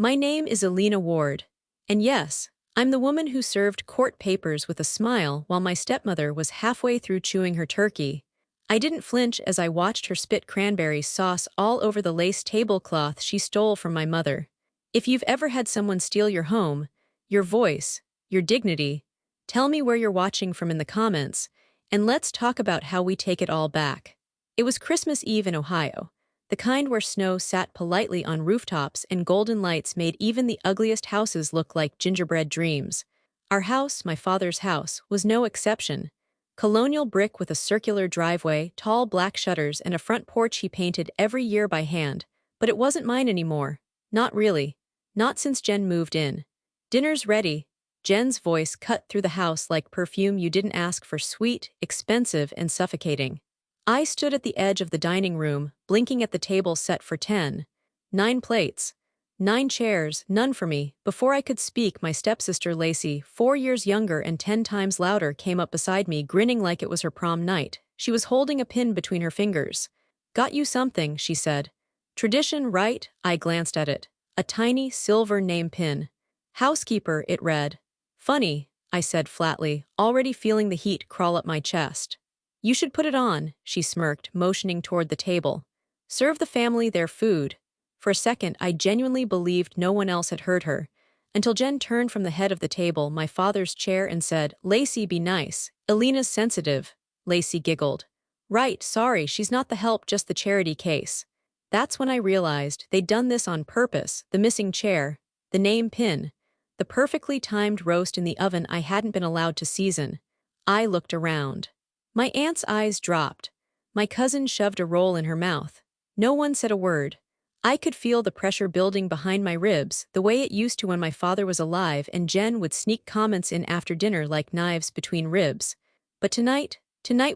My name is Alina Ward. And yes, I'm the woman who served court papers with a smile while my stepmother was halfway through chewing her turkey. I didn't flinch as I watched her spit cranberry sauce all over the lace tablecloth she stole from my mother. If you've ever had someone steal your home, your voice, your dignity, tell me where you're watching from in the comments, and let's talk about how we take it all back. It was Christmas Eve in Ohio, the kind where snow sat politely on rooftops and golden lights made even the ugliest houses look like gingerbread dreams. Our house, my father's house, was no exception. Colonial brick with a circular driveway, tall black shutters, and a front porch he painted every year by hand. But it wasn't mine anymore. Not really. Not since Jen moved in. Dinner's ready. Jen's voice cut through the house like perfume you didn't ask for, sweet, expensive, and suffocating. I stood at the edge of the dining room, blinking at the table set for 10. 9 plates. 9 chairs, none for me. Before I could speak, my stepsister Lacey, 4 years younger and 10 times louder, came up beside me, grinning like it was her prom night. She was holding a pin between her fingers. "Got you something," she said. "Tradition, right?" I glanced at it. A tiny, silver name pin. "Housekeeper," it read. "Funny," I said flatly, already feeling the heat crawl up my chest. "You should put it on," she smirked, motioning toward the table. "Serve the family their food." For a second, I genuinely believed no one else had heard her, until Jen turned from the head of the table, my father's chair, and said, "Lacey, be nice. Alina's sensitive." Lacey giggled. "Right, sorry, she's not the help, just the charity case." That's when I realized they'd done this on purpose: the missing chair, the name pin, the perfectly timed roast in the oven I hadn't been allowed to season. I looked around. My aunt's eyes dropped. My cousin shoved a roll in her mouth. No one said a word. I could feel the pressure building behind my ribs, the way it used to when my father was alive and Jen would sneak comments in after dinner like knives between ribs. But tonight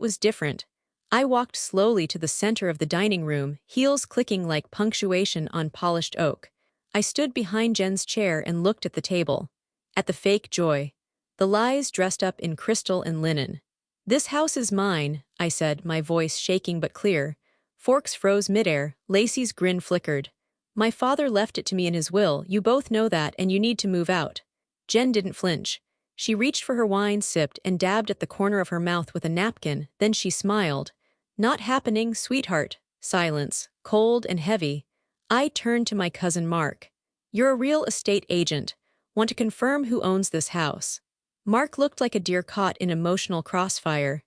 was different. I walked slowly to the center of the dining room, heels clicking like punctuation on polished oak. I stood behind Jen's chair and looked at the table. At the fake joy. The lies dressed up in crystal and linen. "This house is mine," I said, my voice shaking but clear. Forks froze midair, Lacey's grin flickered. "My father left it to me in his will, you both know that, and you need to move out." Jen didn't flinch. She reached for her wine, sipped, and dabbed at the corner of her mouth with a napkin, then she smiled. "Not happening, sweetheart." Silence, cold and heavy. I turned to my cousin Mark. "You're a real estate agent. Want to confirm who owns this house?" Mark looked like a deer caught in emotional crossfire.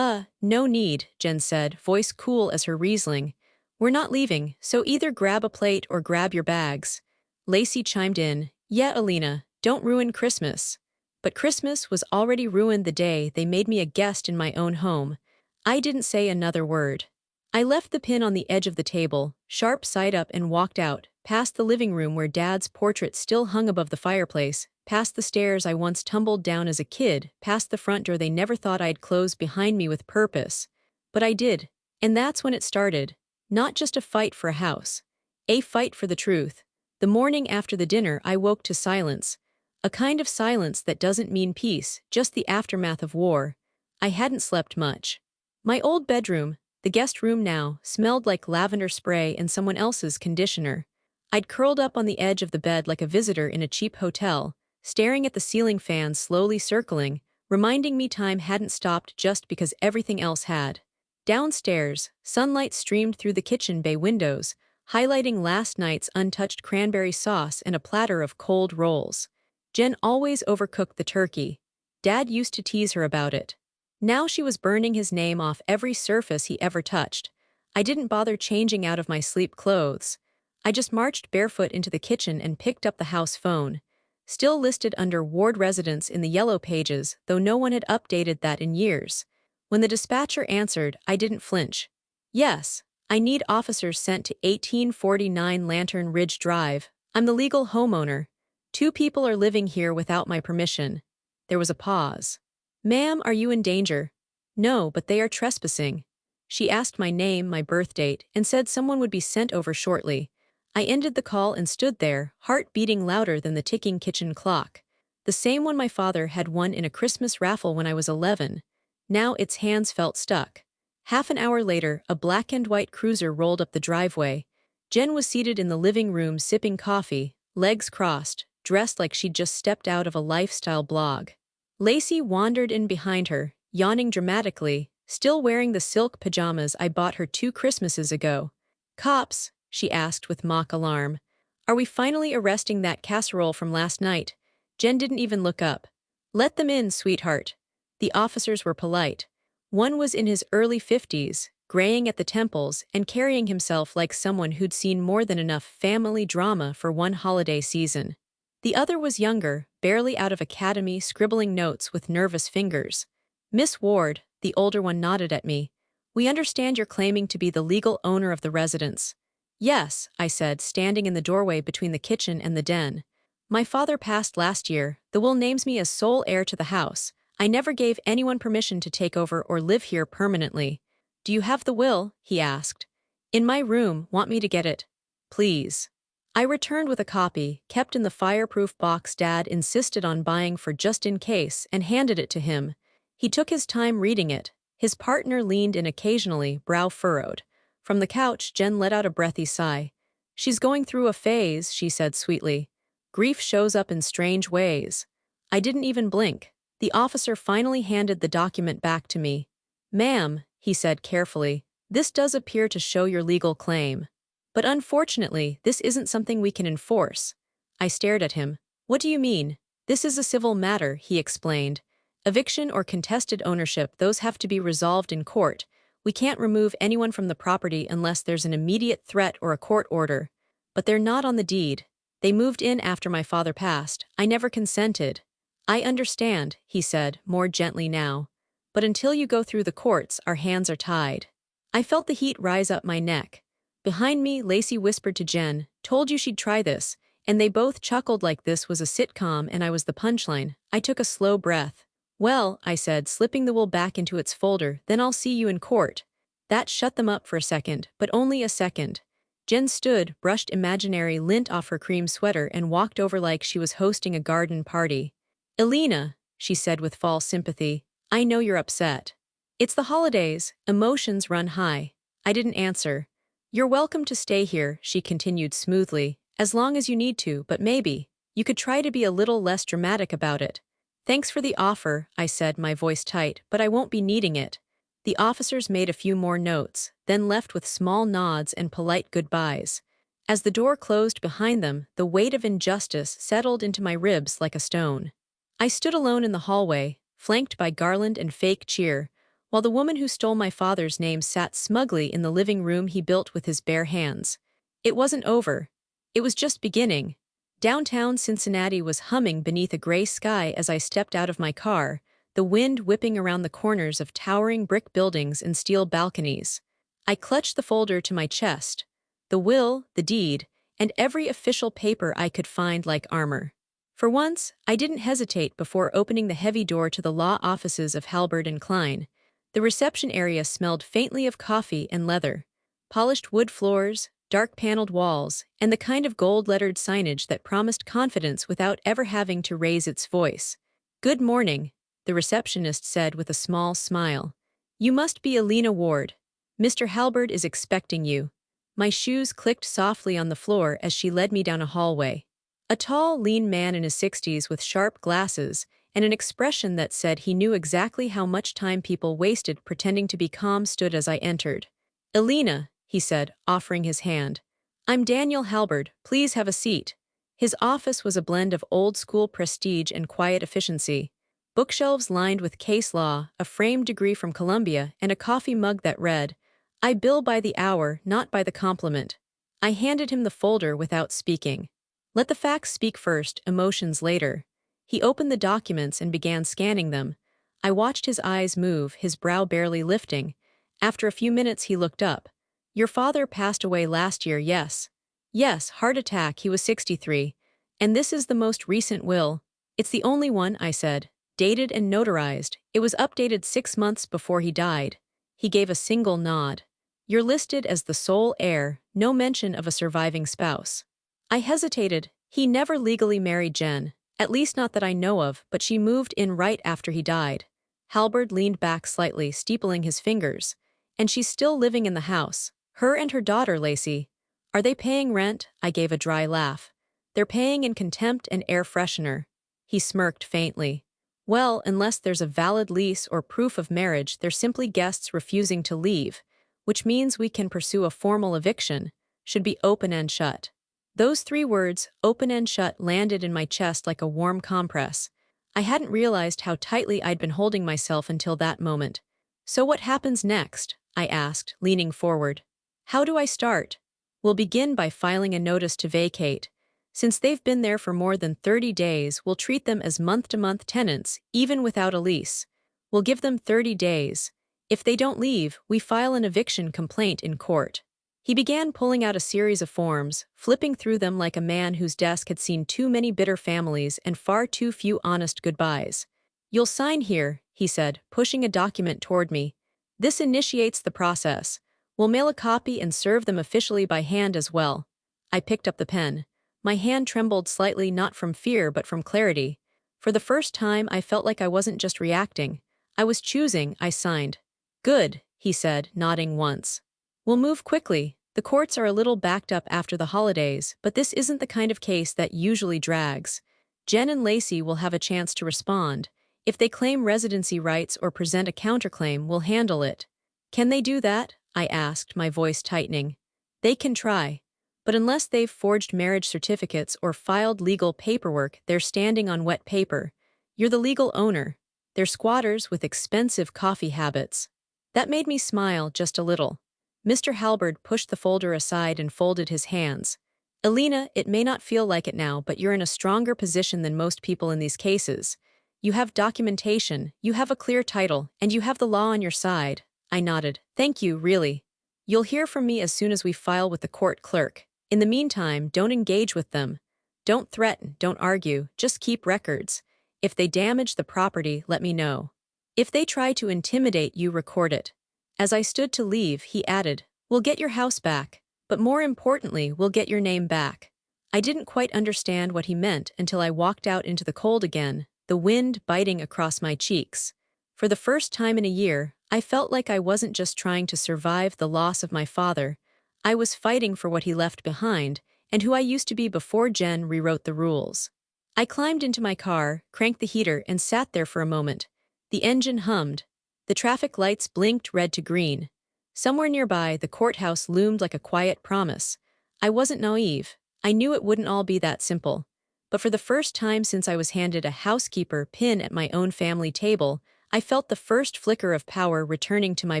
No need," Jen said, voice cool as her Riesling. "We're not leaving, so either grab a plate or grab your bags." Lacey chimed in, "Yeah, Alina, don't ruin Christmas." But Christmas was already ruined the day they made me a guest in my own home. I didn't say another word. I left the pin on the edge of the table, sharp side up, and walked out, past the living room where Dad's portrait still hung above the fireplace, past the stairs I once tumbled down as a kid, past the front door they never thought I'd close behind me with purpose. But I did. And that's when it started. Not just a fight for a house. A fight for the truth. The morning after the dinner, I woke to silence. A kind of silence that doesn't mean peace, just the aftermath of war. I hadn't slept much. My old bedroom, the guest room now, smelled like lavender spray and someone else's conditioner. I'd curled up on the edge of the bed like a visitor in a cheap hotel, staring at the ceiling fan slowly circling, reminding me time hadn't stopped just because everything else had. Downstairs, sunlight streamed through the kitchen bay windows, highlighting last night's untouched cranberry sauce and a platter of cold rolls. Jen always overcooked the turkey. Dad used to tease her about it. Now she was burning his name off every surface he ever touched. I didn't bother changing out of my sleep clothes. I just marched barefoot into the kitchen and picked up the house phone. Still listed under Ward Residence in the Yellow Pages, though no one had updated that in years. When the dispatcher answered, I didn't flinch. "Yes, I need officers sent to 1849 Lantern Ridge Drive. I'm the legal homeowner. 2 people are living here without my permission." There was a pause. "Ma'am, are you in danger?" "No, but they are trespassing." She asked my name, my birth date, and said someone would be sent over shortly. I ended the call and stood there, heart beating louder than the ticking kitchen clock. The same one my father had won in a Christmas raffle when I was 11. Now its hands felt stuck. Half an hour later, a black and white cruiser rolled up the driveway. Jen was seated in the living room sipping coffee, legs crossed, dressed like she'd just stepped out of a lifestyle blog. Lacey wandered in behind her, yawning dramatically, still wearing the silk pajamas I bought her 2 Christmases ago. "Cops?" she asked with mock alarm. "Are we finally arresting that casserole from last night?" Jen didn't even look up. "Let them in, sweetheart." The officers were polite. One was in his early 50s, graying at the temples and carrying himself like someone who'd seen more than enough family drama for one holiday season. The other was younger, barely out of academy, scribbling notes with nervous fingers. "Miss Ward," the older one nodded at me. "We understand you're claiming to be the legal owner of the residence." "Yes," I said, standing in the doorway between the kitchen and the den. "My father passed last year. The will names me as sole heir to the house. I never gave anyone permission to take over or live here permanently." "Do you have the will?" he asked. "In my room. Want me to get it?" "Please." I returned with a copy, kept in the fireproof box Dad insisted on buying for just in case, and handed it to him. He took his time reading it. His partner leaned in occasionally, brow furrowed. From the couch, Jen let out a breathy sigh. "She's going through a phase," she said sweetly. "Grief shows up in strange ways." I didn't even blink. The officer finally handed the document back to me. "Ma'am," he said carefully, "this does appear to show your legal claim. But unfortunately, this isn't something we can enforce." I stared at him. "What do you mean?" "This is a civil matter," he explained. "Eviction or contested ownership, those have to be resolved in court. We can't remove anyone from the property unless there's an immediate threat or a court order. But they're not on the deed. They moved in after my father passed. I never consented." "I understand," he said, more gently now. "But until you go through the courts, our hands are tied." I felt the heat rise up my neck. Behind me, Lacey whispered to Jen, "Told you she'd try this," and they both chuckled like this was a sitcom and I was the punchline. I took a slow breath. "Well," I said, slipping the will back into its folder, "then I'll see you in court." That shut them up for a second, but only a second. Jen stood, brushed imaginary lint off her cream sweater and walked over like she was hosting a garden party. "Elena," she said with false sympathy, "I know you're upset. It's the holidays, emotions run high." I didn't answer. "You're welcome to stay here," she continued smoothly, "as long as you need to, but maybe you could try to be a little less dramatic about it." "Thanks for the offer," I said, my voice tight, "but I won't be needing it." The officers made a few more notes, then left with small nods and polite goodbyes. As the door closed behind them, the weight of injustice settled into my ribs like a stone. I stood alone in the hallway, flanked by garland and fake cheer, while the woman who stole my father's name sat smugly in the living room he built with his bare hands. It wasn't over. It was just beginning. Downtown Cincinnati was humming beneath a gray sky as I stepped out of my car, the wind whipping around the corners of towering brick buildings and steel balconies. I clutched the folder to my chest. The will, the deed, and every official paper I could find like armor. For once, I didn't hesitate before opening the heavy door to the law offices of Halberd and Klein. The reception area smelled faintly of coffee and leather. Polished wood floors, dark-paneled walls, and the kind of gold-lettered signage that promised confidence without ever having to raise its voice. "Good morning," the receptionist said with a small smile. "You must be Elena Ward. Mr. Halberd is expecting you." My shoes clicked softly on the floor as she led me down a hallway. A tall, lean man in his 60s with sharp glasses and an expression that said he knew exactly how much time people wasted pretending to be calm stood as I entered. "Elena," he said, offering his hand. "I'm Daniel Halberd. Please have a seat." His office was a blend of old-school prestige and quiet efficiency. Bookshelves lined with case law, a framed degree from Columbia, and a coffee mug that read, "I bill by the hour, not by the compliment." I handed him the folder without speaking. Let the facts speak first, emotions later. He opened the documents and began scanning them. I watched his eyes move, his brow barely lifting. After a few minutes he looked up. "Your father passed away last year, yes?" "Yes, heart attack, he was 63. And this is the most recent will." "It's the only one," I said. "Dated and notarized. It was updated 6 months before he died." He gave a single nod. "You're listed as the sole heir, no mention of a surviving spouse." I hesitated. He never legally married Jen, at least not that I know of, but she moved in right after he died. Halberd leaned back slightly, steepling his fingers. "And she's still living in the house. Her and her daughter, Lacey." "Are they paying rent?" I gave a dry laugh. They're paying in contempt and air freshener. He smirked faintly. Well, unless there's a valid lease or proof of marriage, they're simply guests refusing to leave, which means we can pursue a formal eviction, should be open and shut. Those three words, open and shut, landed in my chest like a warm compress. I hadn't realized how tightly I'd been holding myself until that moment. So what happens next? I asked, leaning forward. How do I start? We'll begin by filing a notice to vacate. Since they've been there for more than 30 days, we'll treat them as month-to-month tenants, even without a lease. We'll give them 30 days. If they don't leave, we file an eviction complaint in court. He began pulling out a series of forms, flipping through them like a man whose desk had seen too many bitter families and far too few honest goodbyes. You'll sign here, he said, pushing a document toward me. This initiates the process. We'll mail a copy and serve them officially by hand as well. I picked up the pen. My hand trembled slightly, not from fear but from clarity. For the first time, I felt like I wasn't just reacting. I was choosing. I signed. Good, he said, nodding once. We'll move quickly. The courts are a little backed up after the holidays, but this isn't the kind of case that usually drags. Jen and Lacey will have a chance to respond. If they claim residency rights or present a counterclaim, we'll handle it. Can they do that? I asked, my voice tightening. They can try. But unless they've forged marriage certificates or filed legal paperwork, they're standing on wet paper. You're the legal owner. They're squatters with expensive coffee habits. That made me smile just a little. Mr. Halberd pushed the folder aside and folded his hands. Elena, it may not feel like it now, but you're in a stronger position than most people in these cases. You have documentation, you have a clear title, and you have the law on your side. I nodded. Thank you, really. You'll hear from me as soon as we file with the court clerk. In the meantime, don't engage with them. Don't threaten, don't argue, just keep records. If they damage the property, let me know. If they try to intimidate you, record it. As I stood to leave, he added, we'll get your house back, but more importantly, we'll get your name back. I didn't quite understand what he meant until I walked out into the cold again, the wind biting across my cheeks. For the first time in a year, I felt like I wasn't just trying to survive the loss of my father. I was fighting for what he left behind and who I used to be before Jen rewrote the rules. I climbed into my car, cranked the heater, and sat there for a moment. The engine hummed. The traffic lights blinked red to green. Somewhere nearby, the courthouse loomed like a quiet promise. I wasn't naive. I knew it wouldn't all be that simple. But for the first time since I was handed a housekeeper pin at my own family table, I felt the first flicker of power returning to my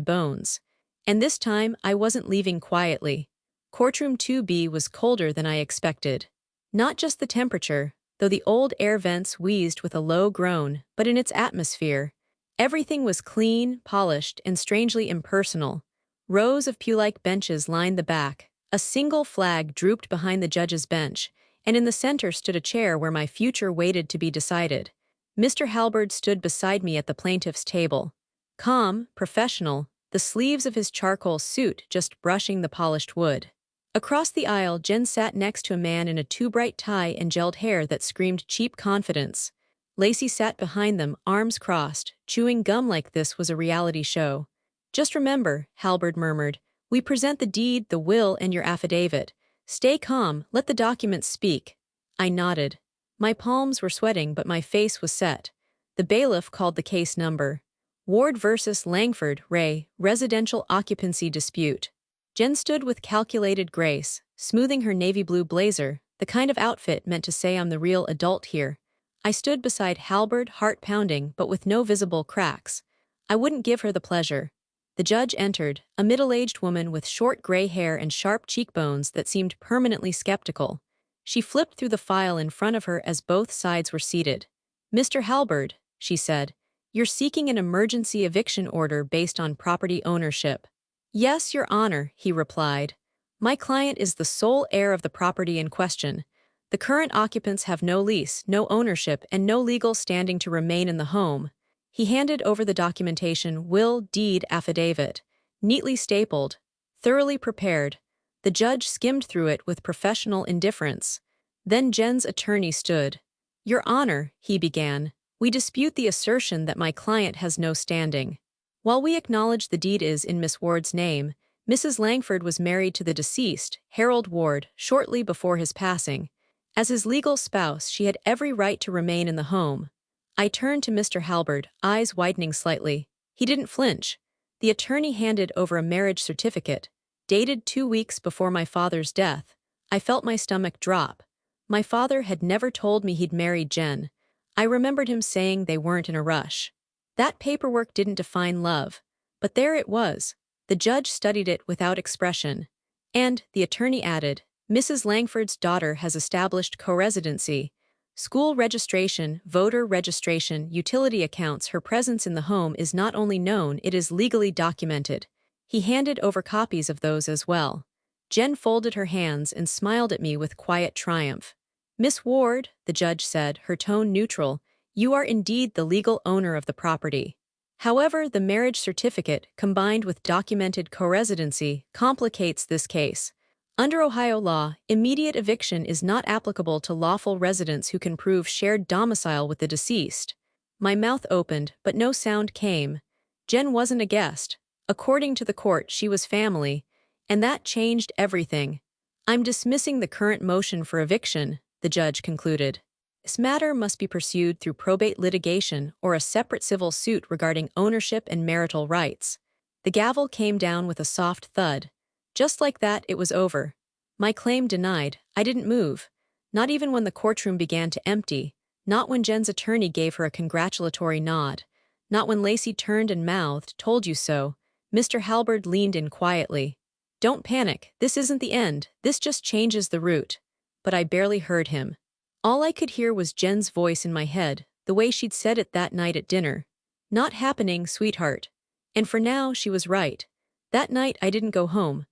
bones. And this time, I wasn't leaving quietly. Courtroom 2B was colder than I expected. Not just the temperature, though the old air vents wheezed with a low groan, but in its atmosphere. Everything was clean, polished, and strangely impersonal. Rows of pew-like benches lined the back. A single flag drooped behind the judge's bench, and in the center stood a chair where my future waited to be decided. Mr. Halberd stood beside me at the plaintiff's table. Calm, professional, the sleeves of his charcoal suit just brushing the polished wood. Across the aisle, Jen sat next to a man in a too-bright tie and gelled hair that screamed cheap confidence. Lacey sat behind them, arms crossed. Chewing gum like this was a reality show. Just remember, Halberd murmured, we present the deed, the will, and your affidavit. Stay calm, let the documents speak. I nodded. My palms were sweating, but my face was set. The bailiff called the case number. Ward versus Langford, Ray, residential occupancy dispute. Jen stood with calculated grace, smoothing her navy blue blazer, the kind of outfit meant to say I'm the real adult here. I stood beside Halberd, heart pounding, but with no visible cracks. I wouldn't give her the pleasure. The judge entered, a middle-aged woman with short gray hair and sharp cheekbones that seemed permanently skeptical. She flipped through the file in front of her as both sides were seated. Mr. Halberd, she said, you're seeking an emergency eviction order based on property ownership. Yes, Your Honor, he replied. My client is the sole heir of the property in question. The current occupants have no lease, no ownership, and no legal standing to remain in the home. He handed over the documentation, will, deed, affidavit, neatly stapled, thoroughly prepared. The judge skimmed through it with professional indifference. Then Jen's attorney stood. Your Honor, he began, we dispute the assertion that my client has no standing. While we acknowledge the deed is in Miss Ward's name, Mrs. Langford was married to the deceased, Harold Ward, shortly before his passing. As his legal spouse, she had every right to remain in the home. I turned to Mr. Halberd, eyes widening slightly. He didn't flinch. The attorney handed over a marriage certificate, dated 2 weeks before my father's death. I felt my stomach drop. My father had never told me he'd married Jen. I remembered him saying they weren't in a rush. That paperwork didn't define love. But there it was. The judge studied it without expression. And, the attorney added, Mrs. Langford's daughter has established co-residency. School registration, voter registration, utility accounts, her presence in the home is not only known, it is legally documented. He handed over copies of those as well. Jen folded her hands and smiled at me with quiet triumph. Miss Ward, the judge said, her tone neutral, you are indeed the legal owner of the property. However, the marriage certificate, combined with documented co-residency, complicates this case. Under Ohio law, immediate eviction is not applicable to lawful residents who can prove shared domicile with the deceased. My mouth opened, but no sound came. Jen wasn't a guest. According to the court, she was family, and that changed everything. I'm dismissing the current motion for eviction, the judge concluded. This matter must be pursued through probate litigation or a separate civil suit regarding ownership and marital rights. The gavel came down with a soft thud. Just like that, it was over. My claim denied. I didn't move. Not even when the courtroom began to empty. Not when Jen's attorney gave her a congratulatory nod. Not when Lacey turned and mouthed, told you so. Mr. Halberd leaned in quietly. Don't panic. This isn't the end. This just changes the route. But I barely heard him. All I could hear was Jen's voice in my head, the way she'd said it that night at dinner. Not happening, sweetheart. And for now, she was right. That night, I didn't go home.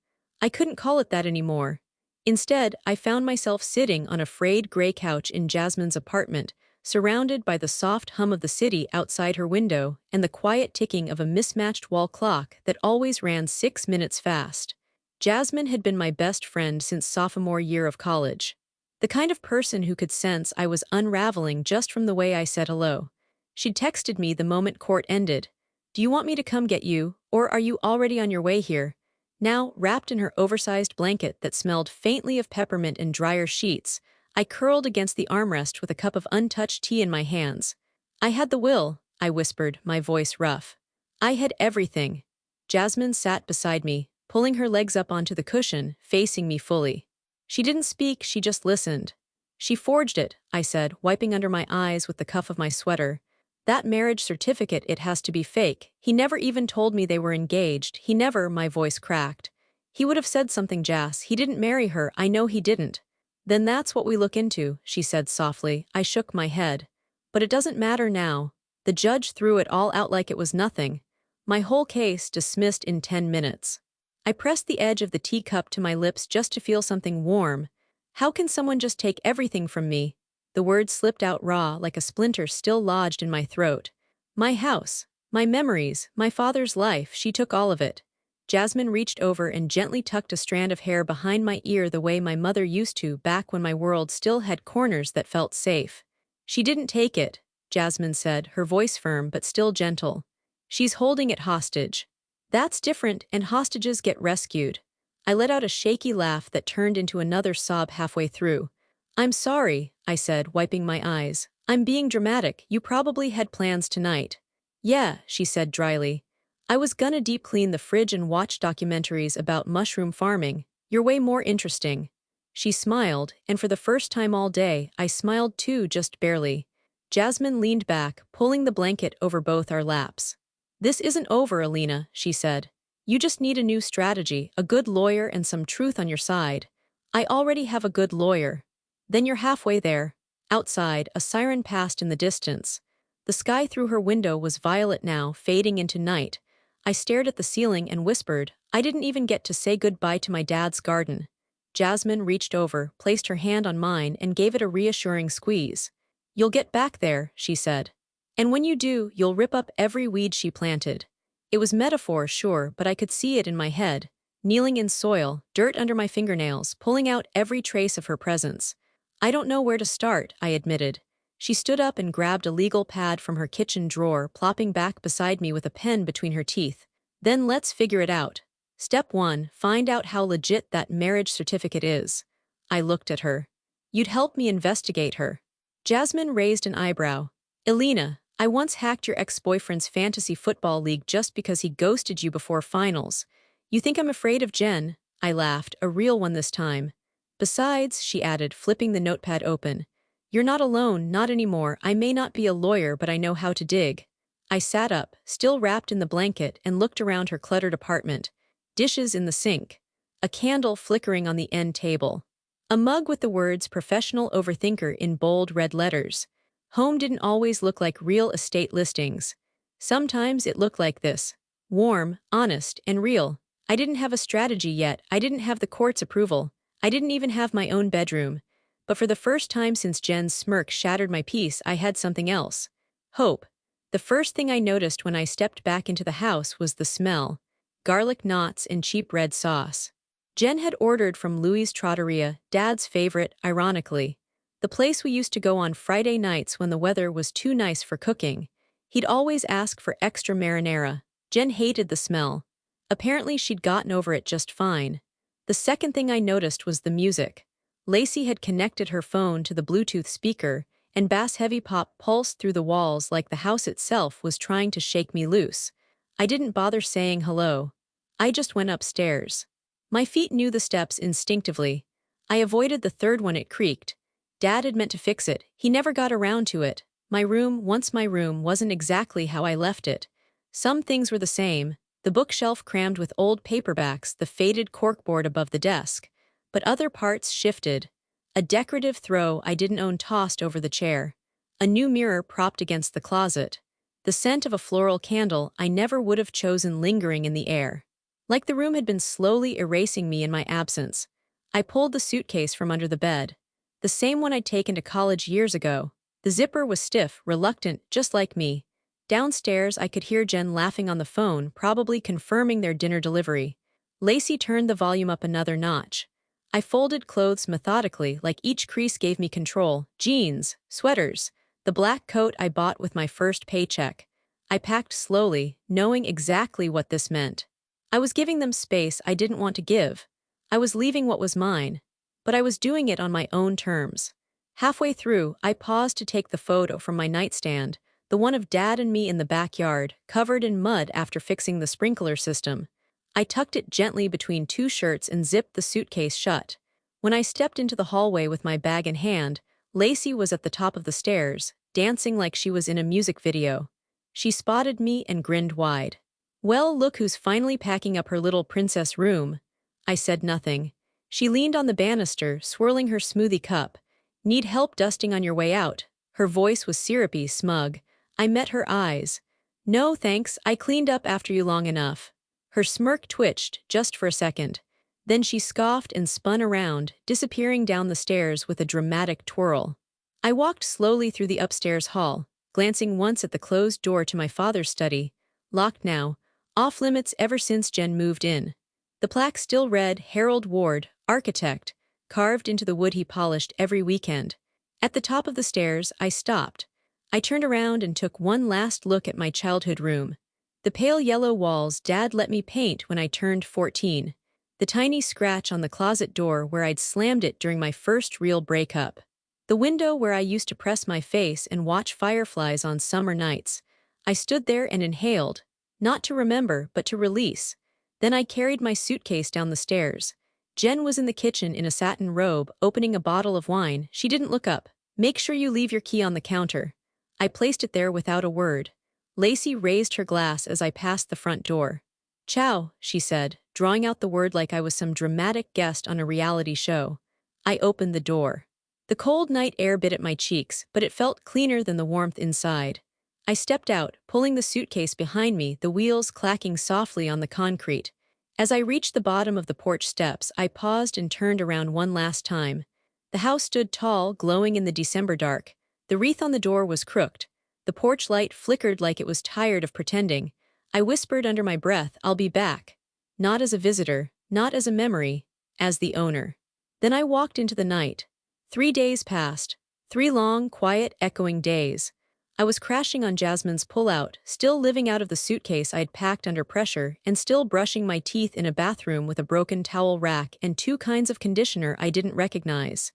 I couldn't call it that anymore. Instead, I found myself sitting on a frayed gray couch in Jasmine's apartment, surrounded by the soft hum of the city outside her window and the quiet ticking of a mismatched wall clock that always ran 6 minutes fast. Jasmine had been my best friend since sophomore year of college. The kind of person who could sense I was unraveling just from the way I said hello. She'd texted me the moment court ended. Do you want me to come get you, or are you already on your way here? Now, wrapped in her oversized blanket that smelled faintly of peppermint and drier sheets, I curled against the armrest with a cup of untouched tea in my hands. I had the will, I whispered, my voice rough. I had everything. Jasmine sat beside me, pulling her legs up onto the cushion, facing me fully. She didn't speak, she just listened. She forged it, I said, wiping under my eyes with the cuff of my sweater. That marriage certificate, it has to be fake. He never even told me they were engaged. He never, my voice cracked. He would have said something, Jas. He didn't marry her, I know he didn't. Then that's what we look into, she said softly. I shook my head. But it doesn't matter now. The judge threw it all out like it was nothing. My whole case dismissed in 10 minutes. I pressed the edge of the teacup to my lips just to feel something warm. How can someone just take everything from me? The words slipped out raw, like a splinter still lodged in my throat. My house, my memories, my father's life, she took all of it. Jasmine reached over and gently tucked a strand of hair behind my ear the way my mother used to back when my world still had corners that felt safe. She didn't take it, Jasmine said, her voice firm but still gentle. She's holding it hostage. That's different, and hostages get rescued. I let out a shaky laugh that turned into another sob halfway through. I'm sorry, I said, wiping my eyes. I'm being dramatic. You probably had plans tonight. Yeah, she said dryly. I was gonna deep clean the fridge and watch documentaries about mushroom farming. You're way more interesting. She smiled, and for the first time all day, I smiled too, just barely. Jasmine leaned back, pulling the blanket over both our laps. This isn't over, Alina, she said. You just need a new strategy, a good lawyer and some truth on your side. I already have a good lawyer. Then you're halfway there. Outside, a siren passed in the distance. The sky through her window was violet now, fading into night. I stared at the ceiling and whispered. I didn't even get to say goodbye to my dad's garden. Jasmine reached over, placed her hand on mine, and gave it a reassuring squeeze. You'll get back there, she said. And when you do, you'll rip up every weed she planted. It was metaphor, sure, but I could see it in my head, kneeling in soil, dirt under my fingernails, pulling out every trace of her presence. I don't know where to start, I admitted. She stood up and grabbed a legal pad from her kitchen drawer, plopping back beside me with a pen between her teeth. Then let's figure it out. Step 1, find out how legit that marriage certificate is. I looked at her. You'd help me investigate her. Jasmine raised an eyebrow. Elena, I once hacked your ex-boyfriend's fantasy football league just because he ghosted you before finals. You think I'm afraid of Jen? I laughed, a real one this time. Besides, she added, flipping the notepad open, you're not alone, not anymore. I may not be a lawyer, but I know how to dig. I sat up, still wrapped in the blanket, and looked around her cluttered apartment. Dishes in the sink. A candle flickering on the end table. A mug with the words "Professional Overthinker" in bold red letters. Home didn't always look like real estate listings. Sometimes it looked like this. Warm, honest, and real. I didn't have a strategy yet. I didn't have the court's approval. I didn't even have my own bedroom. But for the first time since Jen's smirk shattered my peace, I had something else. Hope. The first thing I noticed when I stepped back into the house was the smell. Garlic knots and cheap red sauce. Jen had ordered from Louis' Trattoria, Dad's favorite, ironically. The place we used to go on Friday nights when the weather was too nice for cooking. He'd always ask for extra marinara. Jen hated the smell. Apparently she'd gotten over it just fine. The second thing I noticed was the music. Lacey had connected her phone to the Bluetooth speaker, and bass-heavy pop pulsed through the walls like the house itself was trying to shake me loose. I didn't bother saying hello. I just went upstairs. My feet knew the steps instinctively. I avoided the third one. It creaked. Dad had meant to fix it. He never got around to it. Once my room, wasn't exactly how I left it. Some things were the same. The bookshelf crammed with old paperbacks, the faded corkboard above the desk. But other parts shifted. A decorative throw I didn't own tossed over the chair. A new mirror propped against the closet. The scent of a floral candle I never would have chosen lingering in the air. Like the room had been slowly erasing me in my absence. I pulled the suitcase from under the bed. The same one I'd taken to college years ago. The zipper was stiff, reluctant, just like me. Downstairs, I could hear Jen laughing on the phone, probably confirming their dinner delivery. Lacey turned the volume up another notch. I folded clothes methodically, like each crease gave me control. Jeans, sweaters, the black coat I bought with my first paycheck. I packed slowly, knowing exactly what this meant. I was giving them space I didn't want to give. I was leaving what was mine. But I was doing it on my own terms. Halfway through, I paused to take the photo from my nightstand, the one of Dad and me in the backyard, covered in mud after fixing the sprinkler system. I tucked it gently between two shirts and zipped the suitcase shut. When I stepped into the hallway with my bag in hand, Lacey was at the top of the stairs, dancing like she was in a music video. She spotted me and grinned wide. "Well, look who's finally packing up her little princess room." I said nothing. She leaned on the banister, swirling her smoothie cup. "Need help dusting on your way out?" Her voice was syrupy, smug. I met her eyes. "No, thanks, I cleaned up after you long enough." Her smirk twitched, just for a second. Then she scoffed and spun around, disappearing down the stairs with a dramatic twirl. I walked slowly through the upstairs hall, glancing once at the closed door to my father's study. Locked now, off limits ever since Jen moved in. The plaque still read Harold Ward, architect, carved into the wood he polished every weekend. At the top of the stairs, I stopped. I turned around and took one last look at my childhood room. The pale yellow walls Dad let me paint when I turned 14. The tiny scratch on the closet door where I'd slammed it during my first real breakup. The window where I used to press my face and watch fireflies on summer nights. I stood there and inhaled, not to remember, but to release. Then I carried my suitcase down the stairs. Jen was in the kitchen in a satin robe, opening a bottle of wine. She didn't look up. "Make sure you leave your key on the counter." I placed it there without a word. Lacey raised her glass as I passed the front door. "Ciao," she said, drawing out the word like I was some dramatic guest on a reality show. I opened the door. The cold night air bit at my cheeks, but it felt cleaner than the warmth inside. I stepped out, pulling the suitcase behind me, the wheels clacking softly on the concrete. As I reached the bottom of the porch steps, I paused and turned around one last time. The house stood tall, glowing in the December dark. The wreath on the door was crooked. The porch light flickered like it was tired of pretending. I whispered under my breath, "I'll be back." Not as a visitor, not as a memory, as the owner. Then I walked into the night. 3 days passed. 3 long, quiet, echoing days. I was crashing on Jasmine's pullout, still living out of the suitcase I'd packed under pressure, and still brushing my teeth in a bathroom with a broken towel rack and 2 kinds of conditioner I didn't recognize.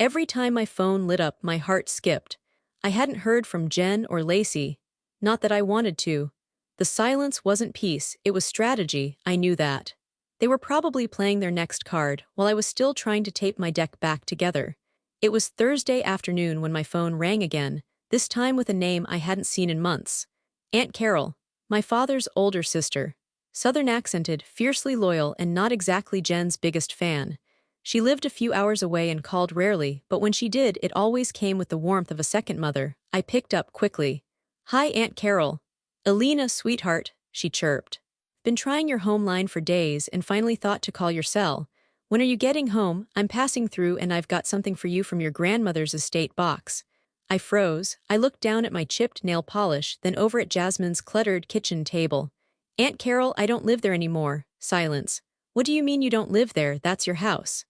Every time my phone lit up, my heart skipped. I hadn't heard from Jen or Lacey. Not that I wanted to. The silence wasn't peace, it was strategy, I knew that. They were probably playing their next card while I was still trying to tape my deck back together. It was Thursday afternoon when my phone rang again, this time with a name I hadn't seen in months. Aunt Carol, my father's older sister. Southern accented, fiercely loyal, and not exactly Jen's biggest fan. She lived a few hours away and called rarely, but when she did, it always came with the warmth of a second mother. I picked up quickly. "Hi, Aunt Carol." "Elena, sweetheart," she chirped. "Been trying your home line for days and finally thought to call your cell. When are you getting home? I'm passing through and I've got something for you from your grandmother's estate box." I froze. I looked down at my chipped nail polish, then over at Jasmine's cluttered kitchen table. "Aunt Carol, I don't live there anymore." Silence. "What do you mean you don't live there? That's your house."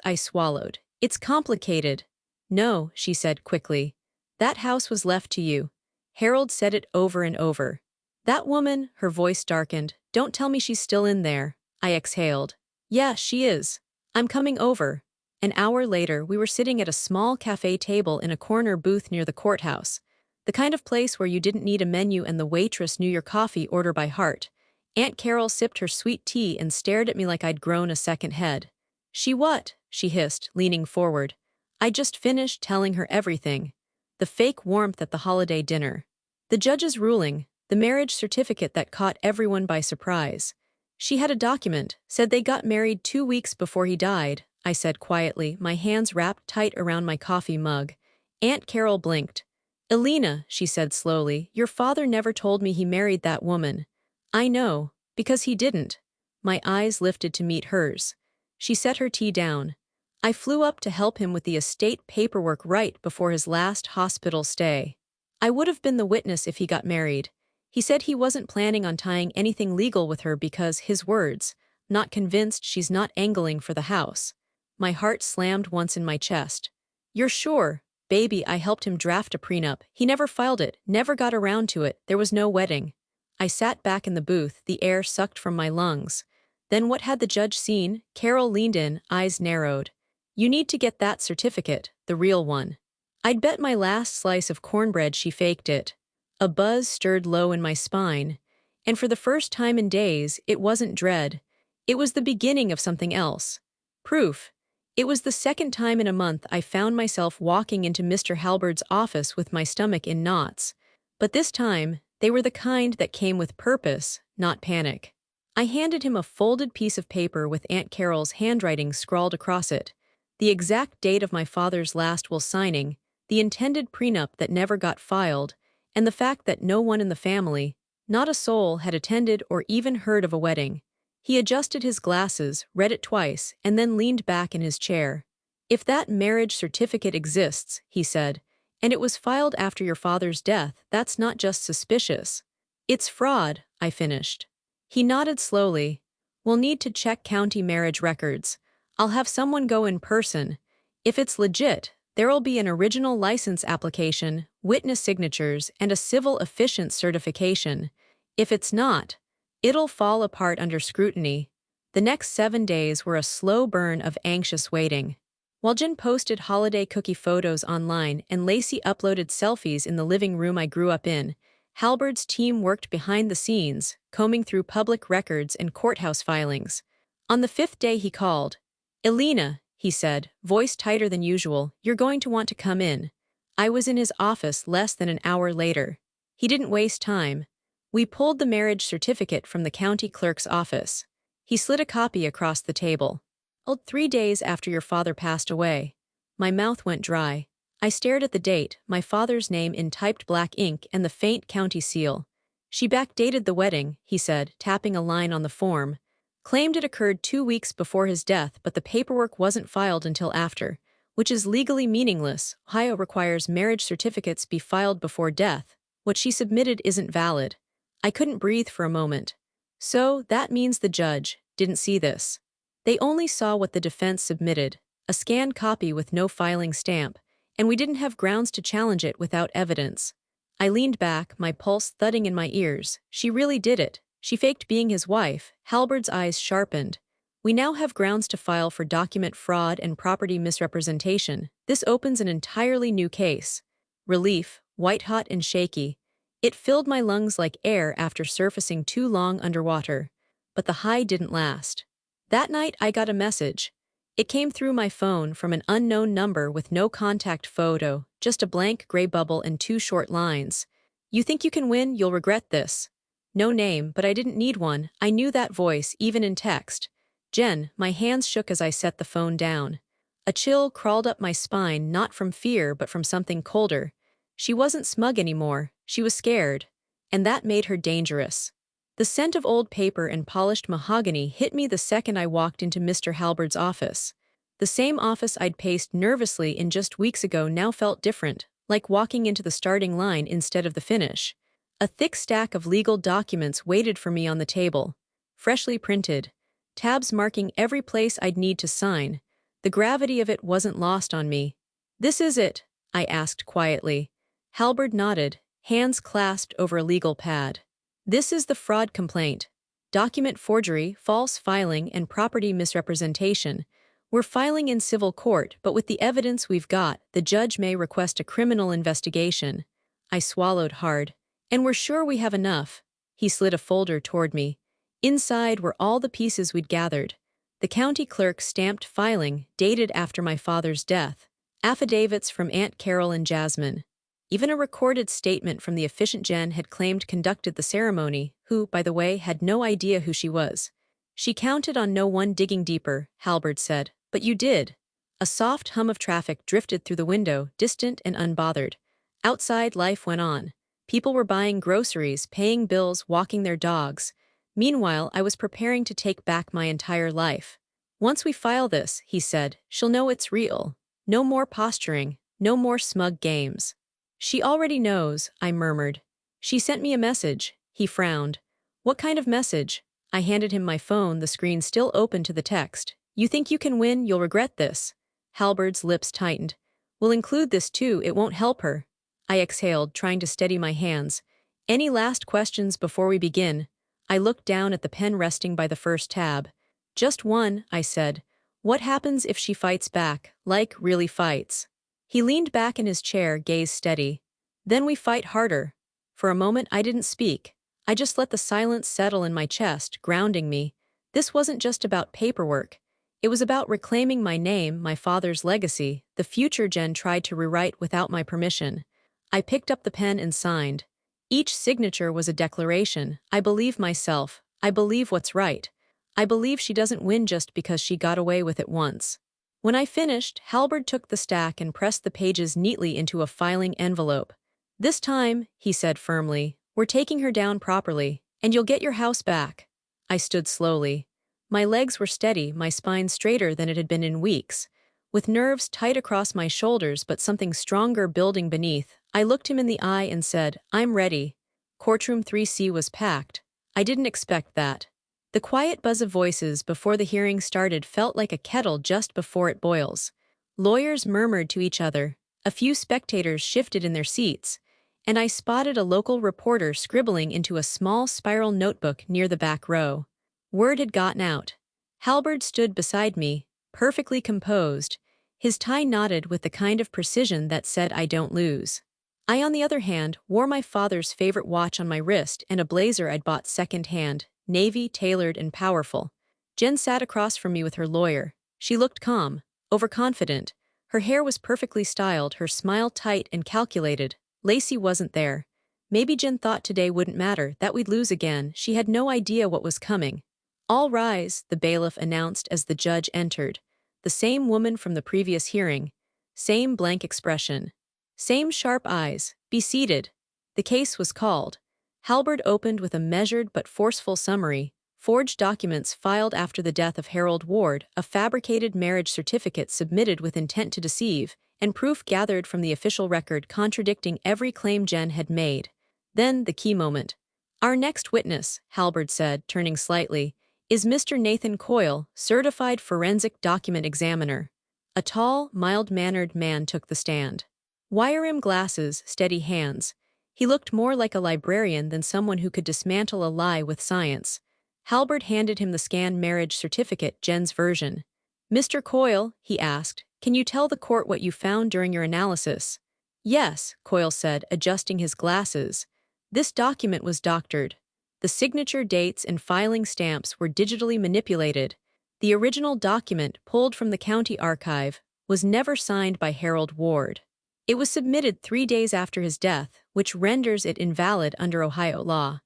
I swallowed. "It's complicated." "No," she said quickly. "That house was left to you." Harold said it over and over. "That woman," her voice darkened. "Don't tell me she's still in there." I exhaled. "Yeah, she is. I'm coming over." An hour later, we were sitting at a small cafe table in a corner booth near the courthouse. The kind of place where you didn't need a menu and the waitress knew your coffee order by heart. Aunt Carol sipped her sweet tea and stared at me like I'd grown a second head. "She what?" she hissed, leaning forward. I just finished telling her everything. The fake warmth at the holiday dinner. The judge's ruling, the marriage certificate that caught everyone by surprise. "She had a document, said they got married 2 weeks before he died," I said quietly, my hands wrapped tight around my coffee mug. Aunt Carol blinked. "Elena," she said slowly, "your father never told me he married that woman." "I know, because he didn't." My eyes lifted to meet hers. She set her tea down. "I flew up to help him with the estate paperwork right before his last hospital stay. I would have been the witness if he got married. He said he wasn't planning on tying anything legal with her because, his words, not convinced she's not angling for the house." My heart slammed once in my chest. "You're sure?" "Baby, I helped him draft a prenup. He never filed it, never got around to it, there was no wedding." I sat back in the booth, the air sucked from my lungs. "Then what had the judge seen?" Carol leaned in, eyes narrowed. "You need to get that certificate, the real one." I'd bet my last slice of cornbread she faked it. A buzz stirred low in my spine, and for the first time in days, it wasn't dread. It was the beginning of something else. Proof. It was the second time in a month I found myself walking into Mr. Halberd's office with my stomach in knots. But this time, they were the kind that came with purpose, not panic. I handed him a folded piece of paper with Aunt Carol's handwriting scrawled across it. The exact date of my father's last will signing, the intended prenup that never got filed, and the fact that no one in the family, not a soul, had attended or even heard of a wedding. He adjusted his glasses, read it twice, and then leaned back in his chair. "If that marriage certificate exists," he said, "and it was filed after your father's death, that's not just suspicious. It's fraud," I finished. He nodded slowly. "We'll need to check county marriage records. I'll have someone go in person. If it's legit, there'll be an original license application, witness signatures, and a civil officiant certification. If it's not, it'll fall apart under scrutiny." The next 7 days were a slow burn of anxious waiting. While Jen posted holiday cookie photos online and Lacey uploaded selfies in the living room I grew up in, Halberd's team worked behind the scenes, combing through public records and courthouse filings. On the 5th day he called. "Elena," he said, voice tighter than usual, "you're going to want to come in." I was in his office less than an hour later. He didn't waste time. We pulled the marriage certificate from the county clerk's office. He slid a copy across the table. "Old 3 days after your father passed away." My mouth went dry. I stared at the date, my father's name in typed black ink and the faint county seal. "She backdated the wedding," he said, tapping a line on the form. "Claimed it occurred 2 weeks before his death, but the paperwork wasn't filed until after, which is legally meaningless. Ohio requires marriage certificates be filed before death. What she submitted isn't valid." I couldn't breathe for a moment. "So, that means the judge didn't see this." "They only saw what the defense submitted, a scanned copy with no filing stamp, and we didn't have grounds to challenge it without evidence." I leaned back, my pulse thudding in my ears. "She really did it. She faked being his wife." Halberd's eyes sharpened. We now have grounds to file for document fraud and property misrepresentation. This opens an entirely new case. Relief, white-hot and shaky. It filled my lungs like air after surfacing too long underwater. But the high didn't last. That night I got a message. It came through my phone from an unknown number with no contact photo, just a blank gray bubble and 2 short lines. You think you can win, you'll regret this. No name, but I didn't need one. I knew that voice, even in text. Jen, my hands shook as I set the phone down. A chill crawled up my spine, not from fear but from something colder. She wasn't smug anymore, she was scared. And that made her dangerous. The scent of old paper and polished mahogany hit me the second I walked into Mr. Halberd's office. The same office I'd paced nervously in just weeks ago now felt different, like walking into the starting line instead of the finish. A thick stack of legal documents waited for me on the table. Freshly printed. Tabs marking every place I'd need to sign. The gravity of it wasn't lost on me. "This is it?" I asked quietly. Halberd nodded, hands clasped over a legal pad. "This is the fraud complaint. Document forgery, false filing, and property misrepresentation. We're filing in civil court, but with the evidence we've got, the judge may request a criminal investigation." I swallowed hard. "And we're sure we have enough." He slid a folder toward me. Inside were all the pieces we'd gathered. The county clerk stamped filing, dated after my father's death. Affidavits from Aunt Carol and Jasmine. Even a recorded statement from the efficient Jen had claimed conducted the ceremony, who, by the way, had no idea who she was. "She counted on no one digging deeper," Halberd said. "But you did." A soft hum of traffic drifted through the window, distant and unbothered. Outside, life went on. People were buying groceries, paying bills, walking their dogs. Meanwhile, I was preparing to take back my entire life. "Once we file this," he said, "she'll know it's real. No more posturing, no more smug games." "She already knows," I murmured. "She sent me a message." He frowned. "What kind of message?" I handed him my phone, the screen still open to the text. "You think you can win, you'll regret this." Halberd's lips tightened. "We'll include this too, it won't help her." I exhaled, trying to steady my hands. "Any last questions before we begin?" I looked down at the pen resting by the first tab. "Just one," I said. "What happens if she fights back, like really fights?" He leaned back in his chair, gaze steady. "Then we fight harder." For a moment I didn't speak. I just let the silence settle in my chest, grounding me. This wasn't just about paperwork. It was about reclaiming my name, my father's legacy, the future Jen tried to rewrite without my permission. I picked up the pen and signed. Each signature was a declaration. I believe myself. I believe what's right. I believe she doesn't win just because she got away with it once. When I finished, Halberd took the stack and pressed the pages neatly into a filing envelope. "This time," he said firmly, "we're taking her down properly, and you'll get your house back." I stood slowly. My legs were steady, my spine straighter than it had been in weeks. With nerves tight across my shoulders but something stronger building beneath, I looked him in the eye and said, "I'm ready." Courtroom 3C was packed. I didn't expect that. The quiet buzz of voices before the hearing started felt like a kettle just before it boils. Lawyers murmured to each other. A few spectators shifted in their seats, and I spotted a local reporter scribbling into a small spiral notebook near the back row. Word had gotten out. Halberd stood beside me, perfectly composed. His tie knotted with the kind of precision that said I don't lose. I, on the other hand, wore my father's favorite watch on my wrist and a blazer I'd bought second-hand, navy, tailored, and powerful. Jen sat across from me with her lawyer. She looked calm, overconfident. Her hair was perfectly styled, her smile tight and calculated. Lacey wasn't there. Maybe Jen thought today wouldn't matter, that we'd lose again. She had no idea what was coming. "All rise," the bailiff announced as the judge entered. The same woman from the previous hearing. Same blank expression. Same sharp eyes. "Be seated." The case was called. Halberd opened with a measured but forceful summary. Forged documents filed after the death of Harold Ward, a fabricated marriage certificate submitted with intent to deceive, and proof gathered from the official record contradicting every claim Jen had made. Then the key moment. "Our next witness," Halberd said, turning slightly, "is Mr. Nathan Coyle, certified forensic document examiner." A tall, mild-mannered man took the stand. Wire-rim glasses, steady hands. He looked more like a librarian than someone who could dismantle a lie with science. Halbert handed him the scanned marriage certificate, Jen's version. "Mr. Coyle," he asked, "can you tell the court what you found during your analysis?" "Yes," Coyle said, adjusting his glasses. "This document was doctored. The signature dates and filing stamps were digitally manipulated. The original document, pulled from the county archive, was never signed by Harold Ward. It was submitted 3 days after his death, which renders it invalid under Ohio law."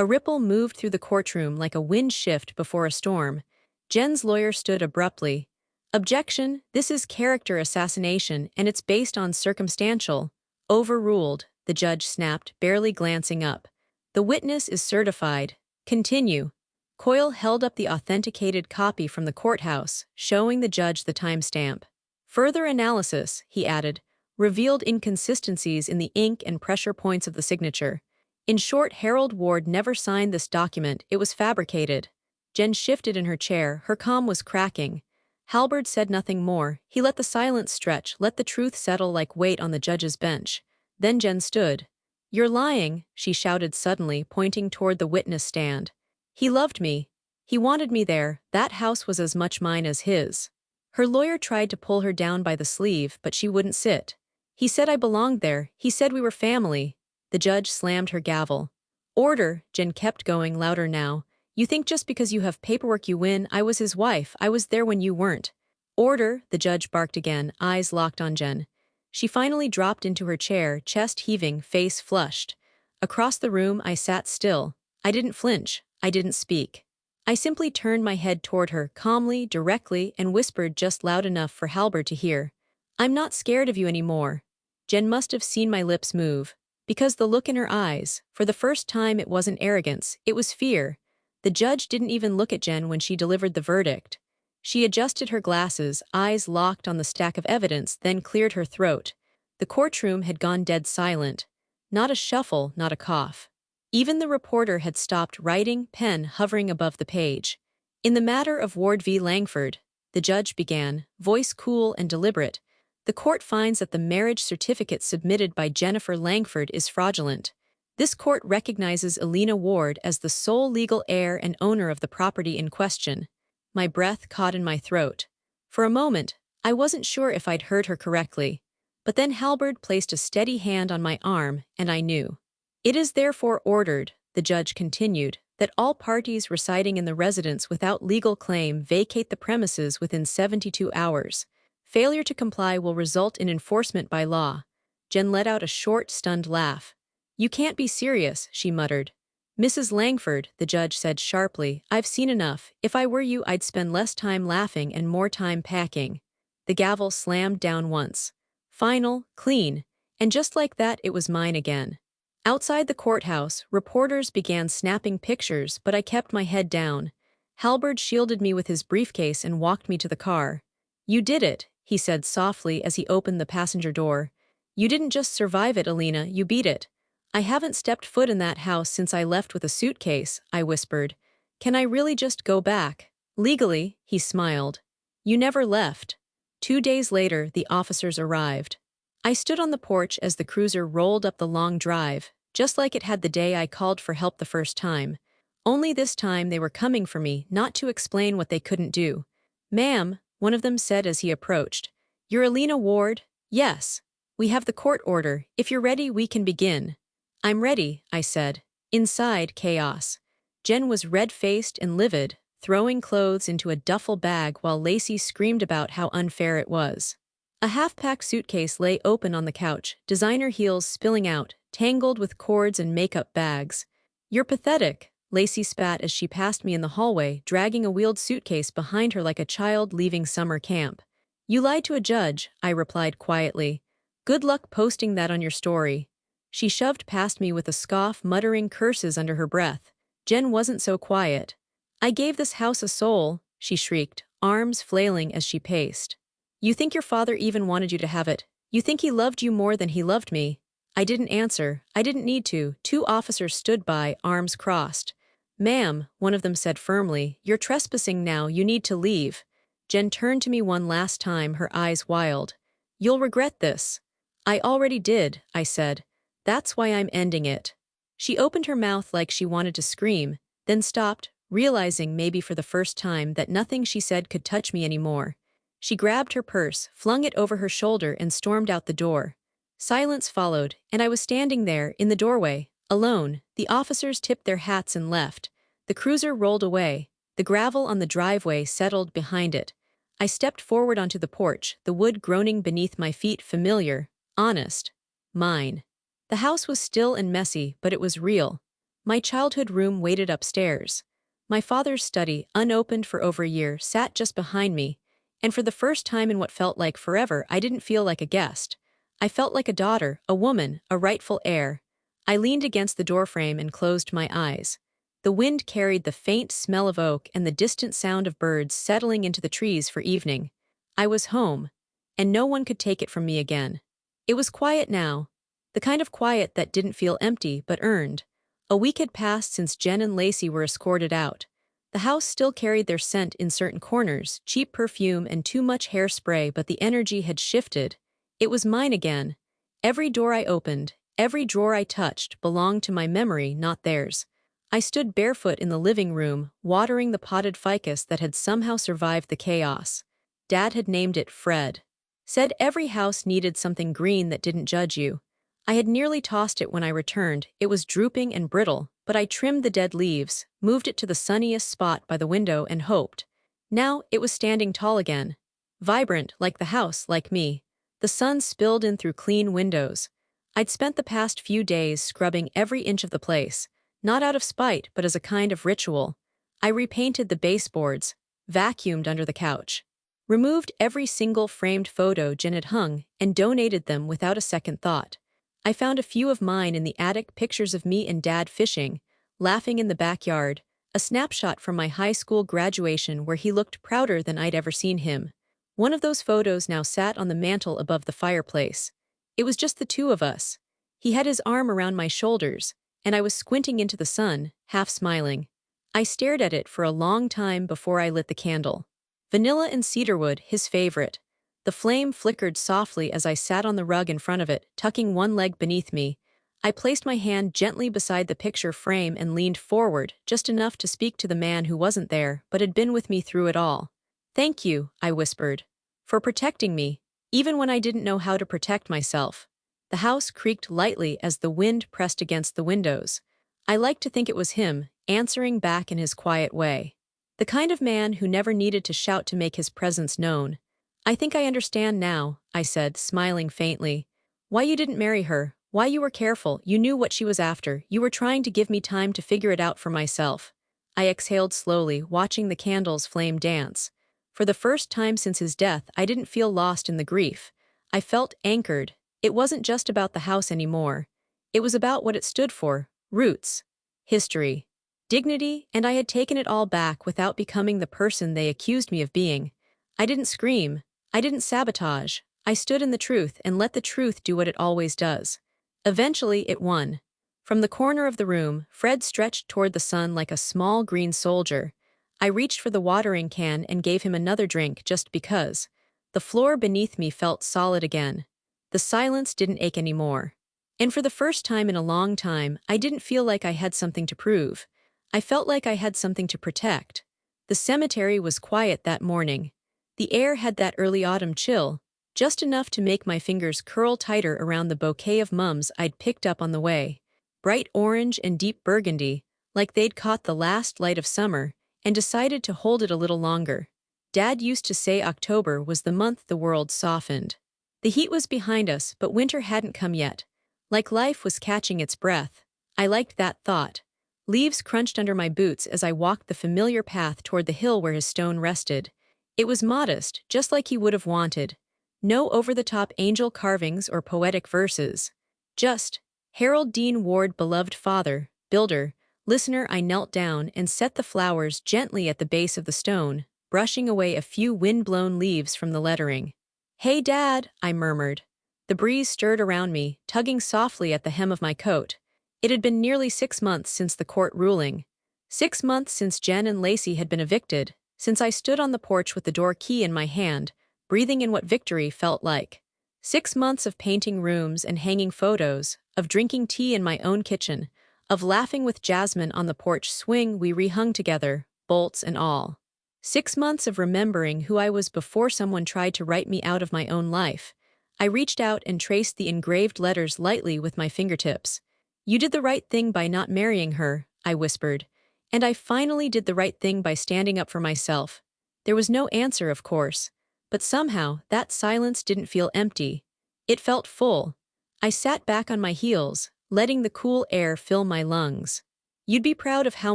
A ripple moved through the courtroom like a wind shift before a storm. Jen's lawyer stood abruptly. "Objection, this is character assassination and it's based on circumstantial." "Overruled," the judge snapped, barely glancing up. "The witness is certified. Continue." Coyle held up the authenticated copy from the courthouse, showing the judge the timestamp. "Further analysis," he added, "revealed inconsistencies in the ink and pressure points of the signature. In short, Harold Ward never signed this document, it was fabricated." Jen shifted in her chair, her calm was cracking. Halbert said nothing more. He let the silence stretch, let the truth settle like weight on the judge's bench. Then Jen stood. "You're lying," she shouted suddenly, pointing toward the witness stand. "He loved me. He wanted me there. That house was as much mine as his." Her lawyer tried to pull her down by the sleeve, but she wouldn't sit. "He said I belonged there. He said we were family." The judge slammed her gavel. "Order," Jen kept going, louder now. "You think just because you have paperwork you win? I was his wife. I was there when you weren't." "Order," the judge barked again, eyes locked on Jen. She finally dropped into her chair, chest heaving, face flushed. Across the room, I sat still. I didn't flinch. I didn't speak. I simply turned my head toward her, calmly, directly, and whispered just loud enough for Halbert to hear. "I'm not scared of you anymore." Jen must have seen my lips move. Because the look in her eyes, for the first time it wasn't arrogance, it was fear. The judge didn't even look at Jen when she delivered the verdict. She adjusted her glasses, eyes locked on the stack of evidence, then cleared her throat. The courtroom had gone dead silent. Not a shuffle, not a cough. Even the reporter had stopped writing, pen hovering above the page. "In the matter of Ward v. Langford," the judge began, voice cool and deliberate, "the court finds that the marriage certificate submitted by Jennifer Langford is fraudulent. This court recognizes Elena Ward as the sole legal heir and owner of the property in question." My breath caught in my throat. For a moment, I wasn't sure if I'd heard her correctly. But then Halbert placed a steady hand on my arm, and I knew. "It is therefore ordered," the judge continued, "that all parties residing in the residence without legal claim vacate the premises within 72 hours. Failure to comply will result in enforcement by law." Jen let out a short, stunned laugh. "You can't be serious," she muttered. "Mrs. Langford," the judge said sharply, "I've seen enough. If I were you, I'd spend less time laughing and more time packing." The gavel slammed down once. Final, clean, and just like that it was mine again. Outside the courthouse, reporters began snapping pictures, but I kept my head down. Halbert shielded me with his briefcase and walked me to the car. "You did it," he said softly as he opened the passenger door. "You didn't just survive it, Elena, you beat it." "I haven't stepped foot in that house since I left with a suitcase," I whispered. "Can I really just go back?" "Legally," he smiled. "You never left." 2 days later, the officers arrived. I stood on the porch as the cruiser rolled up the long drive, just like it had the day I called for help the first time. Only this time they were coming for me, not to explain what they couldn't do. "Ma'am," one of them said as he approached. "You're Elena Ward?" "Yes. We have the court order. If you're ready, we can begin." "I'm ready," I said. Inside, chaos. Jen was red-faced and livid, throwing clothes into a duffel bag while Lacey screamed about how unfair it was. A half-packed suitcase lay open on the couch, designer heels spilling out, tangled with cords and makeup bags. "You're pathetic," Lacey spat as she passed me in the hallway, dragging a wheeled suitcase behind her like a child leaving summer camp. "You lied to a judge," I replied quietly. "Good luck posting that on your story." She shoved past me with a scoff, muttering curses under her breath. Jen wasn't so quiet. "I gave this house a soul," she shrieked, arms flailing as she paced. "You think your father even wanted you to have it? You think he loved you more than he loved me?" I didn't answer. I didn't need to. 2 officers stood by, arms crossed. "Ma'am," one of them said firmly, "you're trespassing now, you need to leave." Jen turned to me one last time, her eyes wild. "You'll regret this." "I already did," I said. "That's why I'm ending it." She opened her mouth like she wanted to scream, then stopped, realizing maybe for the first time that nothing she said could touch me anymore. She grabbed her purse, flung it over her shoulder, and stormed out the door. Silence followed, and I was standing there, in the doorway, alone. The officers tipped their hats and left. The cruiser rolled away. The gravel on the driveway settled behind it. I stepped forward onto the porch, the wood groaning beneath my feet, familiar, honest, mine. The house was still and messy, but it was real. My childhood room waited upstairs. My father's study, unopened for over a year, sat just behind me, and for the first time in what felt like forever, I didn't feel like a guest. I felt like a daughter, a woman, a rightful heir. I leaned against the doorframe and closed my eyes. The wind carried the faint smell of oak and the distant sound of birds settling into the trees for evening. I was home, and no one could take it from me again. It was quiet now, the kind of quiet that didn't feel empty but earned. A week had passed since Jen and Lacey were escorted out. The house still carried their scent in certain corners, cheap perfume and too much hairspray, but the energy had shifted. It was mine again. Every door I opened, every drawer I touched, belonged to my memory, not theirs. I stood barefoot in the living room, watering the potted ficus that had somehow survived the chaos. Dad had named it Fred. Said every house needed something green that didn't judge you. I had nearly tossed it when I returned. It was drooping and brittle, but I trimmed the dead leaves, moved it to the sunniest spot by the window, and hoped. Now it was standing tall again. Vibrant, like the house, like me. The sun spilled in through clean windows. I'd spent the past few days scrubbing every inch of the place, not out of spite but as a kind of ritual. I repainted the baseboards, vacuumed under the couch, removed every single framed photo Jen had hung, and donated them without a second thought. I found a few of mine in the attic, pictures of me and Dad fishing, laughing in the backyard, a snapshot from my high school graduation where he looked prouder than I'd ever seen him. One of those photos now sat on the mantel above the fireplace. It was just the two of us. He had his arm around my shoulders, and I was squinting into the sun, half smiling. I stared at it for a long time before I lit the candle. Vanilla and cedarwood, his favorite. The flame flickered softly as I sat on the rug in front of it, tucking one leg beneath me. I placed my hand gently beside the picture frame and leaned forward, just enough to speak to the man who wasn't there, but had been with me through it all. "Thank you," I whispered, "for protecting me, even when I didn't know how to protect myself." The house creaked lightly as the wind pressed against the windows. I liked to think it was him, answering back in his quiet way. The kind of man who never needed to shout to make his presence known. "I think I understand now," I said, smiling faintly. "Why you didn't marry her, why you were careful, you knew what she was after, you were trying to give me time to figure it out for myself." I exhaled slowly, watching the candle's flame dance. For the first time since his death, I didn't feel lost in the grief. I felt anchored. It wasn't just about the house anymore. It was about what it stood for: roots, history, dignity, and I had taken it all back without becoming the person they accused me of being. I didn't scream. I didn't sabotage. I stood in the truth and let the truth do what it always does. Eventually, it won. From the corner of the room, Fred stretched toward the sun like a small green soldier. I reached for the watering can and gave him another drink just because. The floor beneath me felt solid again. The silence didn't ache anymore. And for the first time in a long time, I didn't feel like I had something to prove. I felt like I had something to protect. The cemetery was quiet that morning. The air had that early autumn chill, just enough to make my fingers curl tighter around the bouquet of mums I'd picked up on the way. Bright orange and deep burgundy, like they'd caught the last light of summer and decided to hold it a little longer. Dad used to say October was the month the world softened. The heat was behind us, but winter hadn't come yet. Like life was catching its breath. I liked that thought. Leaves crunched under my boots as I walked the familiar path toward the hill where his stone rested. It was modest, just like he would have wanted. No over-the-top angel carvings or poetic verses. Just, Harold Dean Ward, beloved father, builder, listener. I knelt down and set the flowers gently at the base of the stone, brushing away a few wind-blown leaves from the lettering. "Hey, Dad," I murmured. The breeze stirred around me, tugging softly at the hem of my coat. It had been nearly 6 months since the court ruling. 6 months since Jen and Lacey had been evicted, since I stood on the porch with the door key in my hand, breathing in what victory felt like. 6 months of painting rooms and hanging photos, of drinking tea in my own kitchen, of laughing with Jasmine on the porch swing we rehung together, bolts and all. 6 months of remembering who I was before someone tried to write me out of my own life. I reached out and traced the engraved letters lightly with my fingertips. You did the right thing by not marrying her, I whispered. And I finally did the right thing by standing up for myself. There was no answer, of course, but somehow that silence didn't feel empty. It felt full. I sat back on my heels, letting the cool air fill my lungs. You'd be proud of how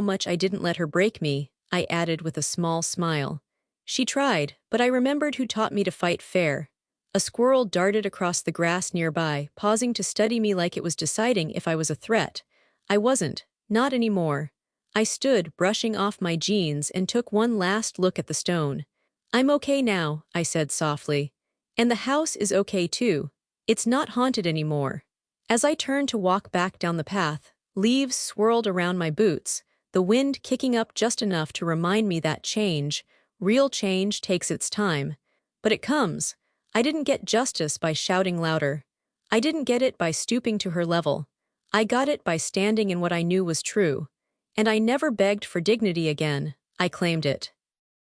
much I didn't let her break me, I added with a small smile. She tried, but I remembered who taught me to fight fair. A squirrel darted across the grass nearby, pausing to study me like it was deciding if I was a threat. I wasn't, not anymore. I stood, brushing off my jeans, and took one last look at the stone. I'm okay now, I said softly. And the house is okay too. It's not haunted anymore. As I turned to walk back down the path, leaves swirled around my boots, the wind kicking up just enough to remind me that change, real change, takes its time. But it comes. I didn't get justice by shouting louder. I didn't get it by stooping to her level. I got it by standing in what I knew was true. And I never begged for dignity again. I claimed it.